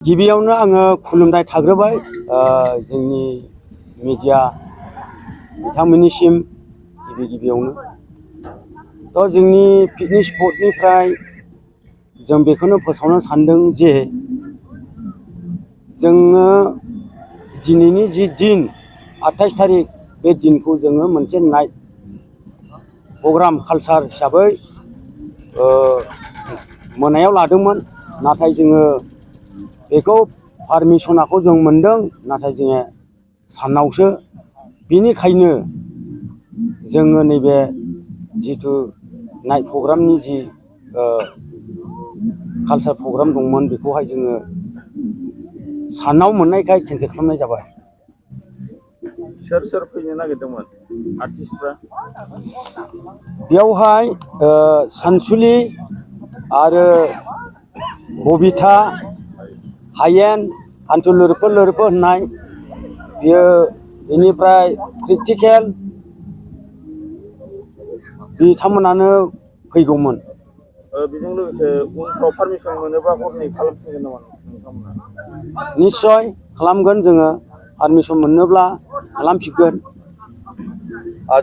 गिबियावनो आङो खुलुमनाय थाग्रोबाय जोंनि मिडिया बिथांमोननिसिम गिबियावनो जोंनि पिकनिक स्पटनिफ्राय जों बेखौनो फोसावनो सानदों जे जोङो दिनैनि जि दिन 28 थारिख बे दिनखौ जोङो मोनसे नाइट प्रग्राम कालचार हिसाबै मोनायाव लादोंमोन। नाथाय जोङो बेखौ पारमिसनखौ जों मोनदों, नाथाय जोङो सानावसो। बिनिखायनो जोङो नैबे जिथु नाइट प्रग्रामनि जि कालचार प्रग्राम दंमोन बेखौहाय जोङो सानाव मोननायखाय केनसेल खालामनाय जाबाय। सोर सोर फैनो नागिरदोंमोन आर्टिस्टफ्रा? बेयावहाय सानसुलि आरो बबिता, हायेन, हान्थु लोरफो लोरफो होननाय बियो, बेनिफ्राय क्रिटिकेल बिथांमोनानो फैगौमोन। बेजों लोगोसे उनफ्राव पारमिसन मोनोबा हरनै खालामफिनगोन नामा नोंथांमोना? निस्सय खालामगोन, जोङो पारमिसन मोनोब्ला खालामफिनगोन।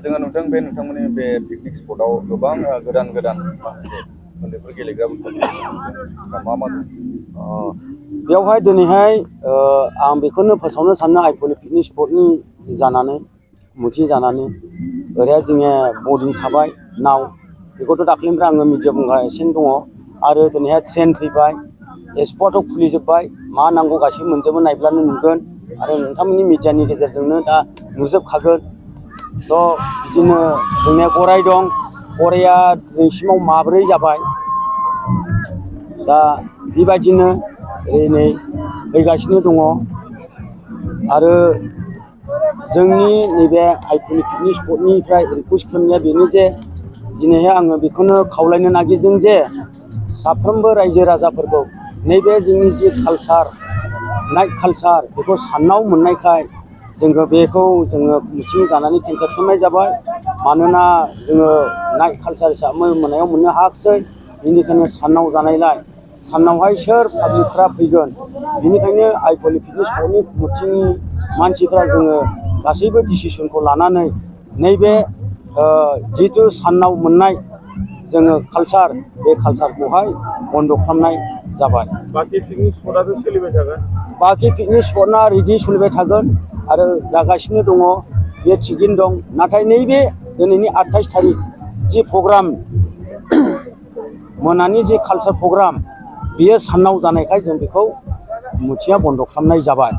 जोङो नुदों बे नोंथांमोननि बे पिकनिक स्पटआव गोबां गोदान गोदान माखासे उन्दैफोर गेलेग्रा बुस्थुफोर मा मा दं? बेवहाय दिनैहाय आं बेखौनो फोसावनो सानो आइफवालि पिकनिक स्पटनि जानानै कमिटि जानानै ओरैहाय जोङो बर्डिं थाबाय नाव, बेखौथ' दाख्लैनिफ्राय आङो मिडिया बुंगासिनो दङ। आरो दिनैहाय ट्रेन फैबाय, एक्सप'आथ' खुलिजोब्बाय, मा नांगौ गासैबो मोनजोबो, नायब्लानो नुगोन। आरो नोंथांमोननि मिडियानि गेजेरजोंनो दा नुजोबखागोन। बिदिनो जोंनिया गराय दं, गराया दिनैसिमाव माब्रै जाबाय। दा बेबायदिनो नै फैगासिनो दङ। आरो जोंनि नैबे आइफवालि पिकनिक स्पटनिफ्राय रिकुवेस्ट खालामनाया बेनो जे दिनैहाय आङो बेखौनो खावलायनो नागिरदों जे साफ्रोमबो रायजो राजाफोरखौ नैबे जोंनि जि कालचार, नाइट कालचार, बेखौ सानाव मोननायखाय जोङो बेखौ मिथिं जानानै केनसेल खालामनाय जाबाय। मानोना जोङो नाइट कालचार हिसाबै मोनायाव मोननो हायाखिसै। बेनिखायनो सानाव जानायलाय सानावहाय सोर पाब्लिकफ्रा फैगोन। बेनिखायनो आइफवालि पिकनिक स्पटनि कमिटिनि मानसिफ्रा जोङो गासैबो डिसिसनखौ लानानै नैबे जिथु सानाव मोननाय जोङो कालचार, बे कालचारखौहाय बन्द' खालामनाय जाबाय। बाखि पिकनिक स्पटआथ' सोलिबाय थागोन? बाखि पिकनिक स्पटना रेडि सोलिबाय थागोन आरो जागासिनो दङ, बे थिगैनो दं। नाथाय नैबे दिनैनि 28 थारिख जि प्रग्राम, मोनानि जि कालचार प्रग्राम, बियो सानाव जानायखाय जों बेखौ कमिटिया बन्द' खालामनाय जाबाय।